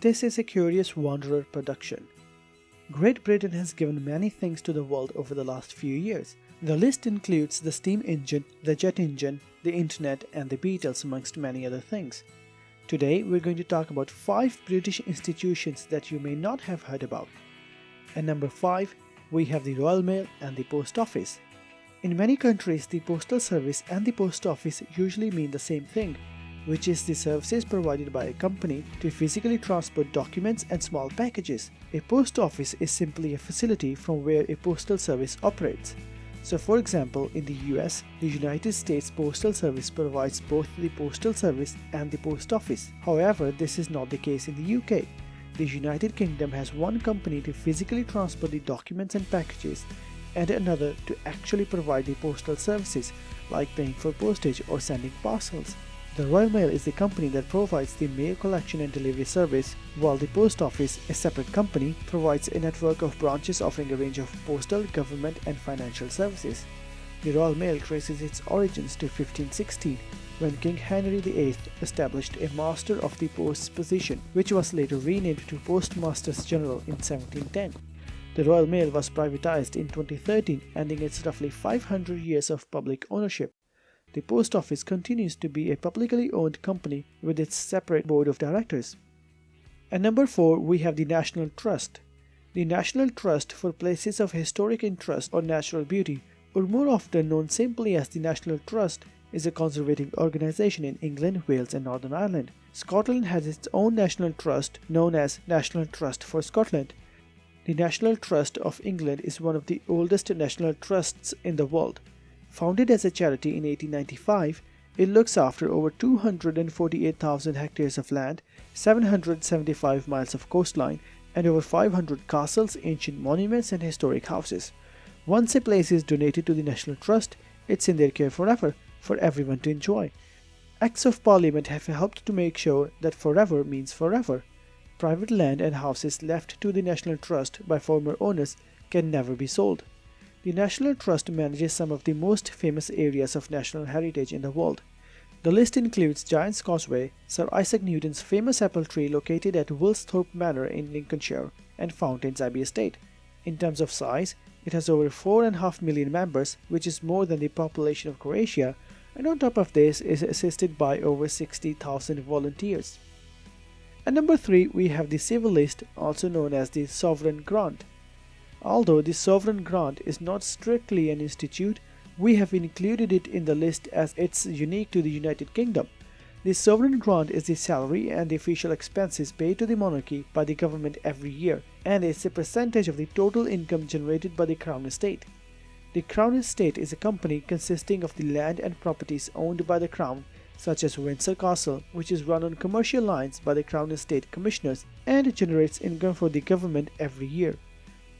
This is a Curious Wanderer production. Great Britain has given many things to the world over the last few years. The list includes the steam engine, the jet engine, the internet, and the Beatles, amongst many other things. Today we're going to talk about 5 British institutions that you may not have heard about. At number 5, we have the Royal Mail and the Post Office. In many countries, the postal service and the post office usually mean the same thing, which is the services provided by a company to physically transport documents and small packages. A post office is simply a facility from where a postal service operates. So for example, in the US, the United States Postal Service provides both the postal service and the post office. However, this is not the case in the UK. The United Kingdom has one company to physically transport the documents and packages, and another to actually provide the postal services, like paying for postage or sending parcels. The Royal Mail is the company that provides the mail collection and delivery service, while the Post Office, a separate company, provides a network of branches offering a range of postal, government, and financial services. The Royal Mail traces its origins to 1516, when King Henry VIII established a Master of the Post's position, which was later renamed to Postmasters General in 1710. The Royal Mail was privatized in 2013, ending its roughly 500 years of public ownership. The Post Office continues to be a publicly owned company with its separate board of directors. At number 4, we have the National Trust. The National Trust for Places of Historic Interest or Natural Beauty, or more often known simply as the National Trust, is a conservative organization in England, Wales, and Northern Ireland. Scotland has its own National Trust known as National Trust for Scotland. The National Trust of England is one of the oldest national trusts in the world. Founded as a charity in 1895, it looks after over 248,000 hectares of land, 775 miles of coastline, and over 500 castles, ancient monuments, and historic houses. Once a place is donated to the National Trust, it's in their care forever, for everyone to enjoy. Acts of Parliament have helped to make sure that forever means forever. Private land and houses left to the National Trust by former owners can never be sold. The National Trust manages some of the most famous areas of national heritage in the world. The list includes Giant's Causeway, Sir Isaac Newton's famous apple tree located at Woolsthorpe Manor in Lincolnshire, and Fountains Abbey Estate. In terms of size, it has over 4.5 million members, which is more than the population of Croatia, and on top of this is assisted by over 60,000 volunteers. At number 3, we have the Civil List, also known as the Sovereign Grant. Although the Sovereign Grant is not strictly an institute, we have included it in the list as it's unique to the United Kingdom. The Sovereign Grant is the salary and the official expenses paid to the monarchy by the government every year, and it's a percentage of the total income generated by the Crown Estate. The Crown Estate is a company consisting of the land and properties owned by the Crown, such as Windsor Castle, which is run on commercial lines by the Crown Estate Commissioners and generates income for the government every year.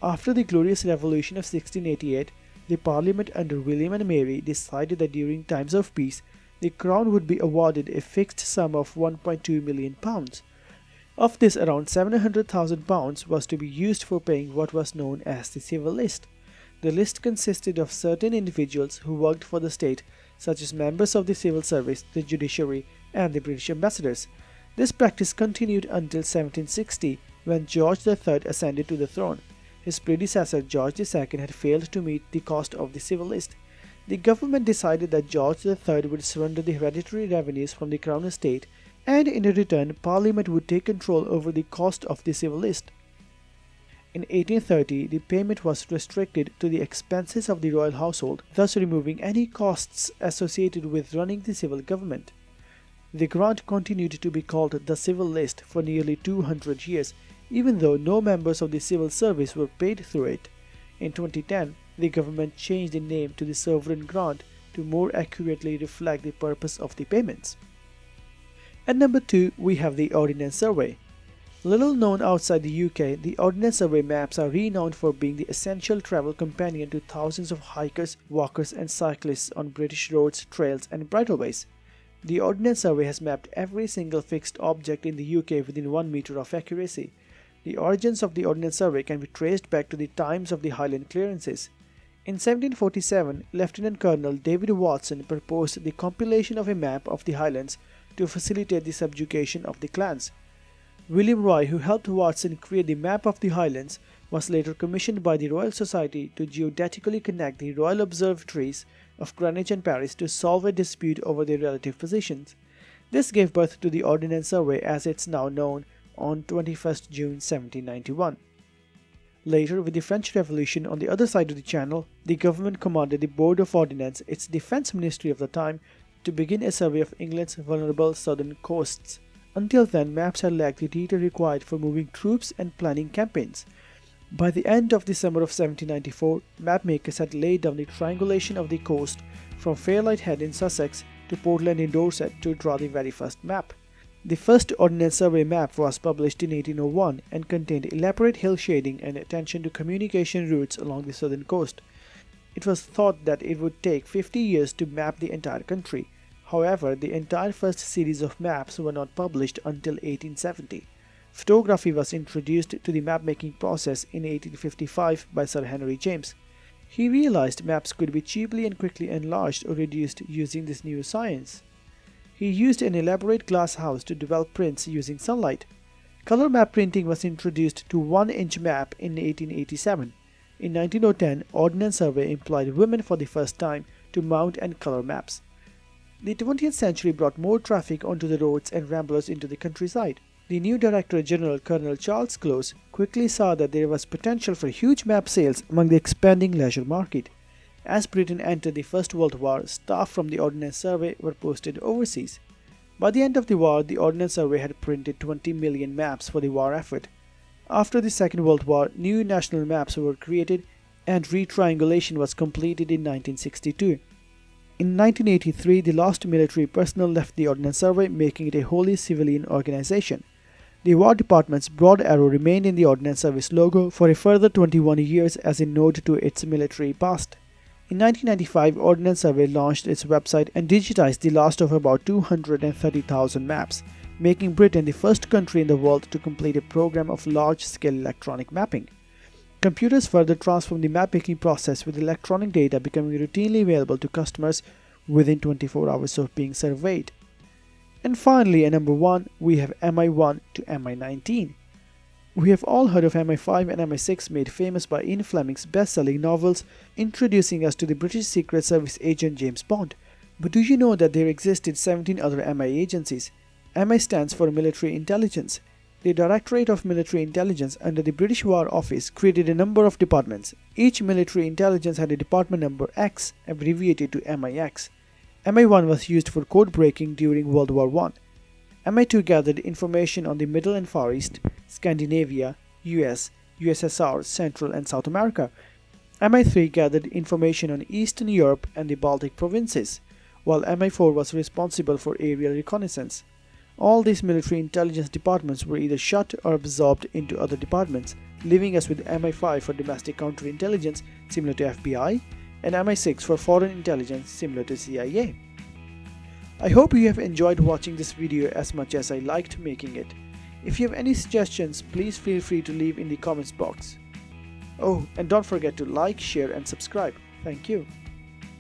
After the Glorious Revolution of 1688, the Parliament under William and Mary decided that during times of peace, the Crown would be awarded a fixed sum of £1.2 million. Of this, around £700,000 was to be used for paying what was known as the Civil List. The list consisted of certain individuals who worked for the state, such as members of the civil service, the judiciary, and the British ambassadors. This practice continued until 1760, when George III ascended to the throne. His predecessor George II had failed to meet the cost of the Civil List. The government decided that George III would surrender the hereditary revenues from the Crown Estate, and in return Parliament would take control over the cost of the Civil List. In 1830, the payment was restricted to the expenses of the royal household, thus removing any costs associated with running the civil government. The grant continued to be called the Civil List for nearly 200 years, even though no members of the civil service were paid through it. In 2010, the government changed the name to the Sovereign Grant to more accurately reflect the purpose of the payments. At number 2, we have the Ordnance Survey. Little known outside the UK, the Ordnance Survey maps are renowned for being the essential travel companion to thousands of hikers, walkers, and cyclists on British roads, trails, and bridleways. The Ordnance Survey has mapped every single fixed object in the UK within 1 meter of accuracy. The origins of the Ordnance Survey can be traced back to the times of the Highland clearances. In 1747, Lieutenant Colonel David Watson proposed the compilation of a map of the Highlands to facilitate the subjugation of the clans. William Roy, who helped Watson create the map of the Highlands, was later commissioned by the Royal Society to geodetically connect the Royal Observatories of Greenwich and Paris to solve a dispute over their relative positions. This gave birth to the Ordnance Survey as it's now known on 21st June 1791. Later, with the French Revolution on the other side of the Channel, the government commanded the Board of Ordnance, its defense ministry of the time, to begin a survey of England's vulnerable southern coasts. Until then, maps had lacked the data required for moving troops and planning campaigns. By the end of December of 1794, mapmakers had laid down the triangulation of the coast from Fairlight Head in Sussex to Portland in Dorset to draw the very first map. The first Ordnance Survey map was published in 1801 and contained elaborate hill shading and attention to communication routes along the southern coast. It was thought that it would take 50 years to map the entire country. However, the entire first series of maps were not published until 1870. Photography was introduced to the map-making process in 1855 by Sir Henry James. He realized maps could be cheaply and quickly enlarged or reduced using this new science. He used an elaborate glass house to develop prints using sunlight. Color map printing was introduced to 1-inch map in 1887. In 1910, Ordnance Survey employed women for the first time to mount and color maps. The 20th century brought more traffic onto the roads and ramblers into the countryside. The new Director General, Colonel Charles Close, quickly saw that there was potential for huge map sales among the expanding leisure market. As Britain entered the First World War, staff from the Ordnance Survey were posted overseas. By the end of the war, the Ordnance Survey had printed 20 million maps for the war effort. After the Second World War, new national maps were created and retriangulation was completed in 1962. In 1983, the last military personnel left the Ordnance Survey, making it a wholly civilian organization. The War Department's broad arrow remained in the Ordnance Service logo for a further 21 years as a nod to its military past. In 1995, Ordnance Survey launched its website and digitized the last of about 230,000 maps, making Britain the first country in the world to complete a program of large-scale electronic mapping. Computers further transformed the map-making process, with electronic data becoming routinely available to customers within 24 hours of being surveyed. And finally, at number 1, we have MI1 to MI19. We have all heard of MI5 and MI6, made famous by Ian Fleming's best-selling novels, introducing us to the British Secret Service agent James Bond. But do you know that there existed 17 other MI agencies? MI stands for Military Intelligence. The Directorate of Military Intelligence under the British War Office created a number of departments. Each military intelligence had a department number X, abbreviated to MIX. MI1 was used for code breaking during World War I. MI2 gathered information on the Middle and Far East, Scandinavia, US, USSR, Central and South America. MI3 gathered information on Eastern Europe and the Baltic provinces, while MI4 was responsible for aerial reconnaissance. All these military intelligence departments were either shut or absorbed into other departments, leaving us with MI5 for domestic counterintelligence similar to FBI, and MI6 for foreign intelligence similar to CIA. I hope you have enjoyed watching this video as much as I liked making it. If you have any suggestions, please feel free to leave in the comments box. Oh, and don't forget to like, share and subscribe. Thank you.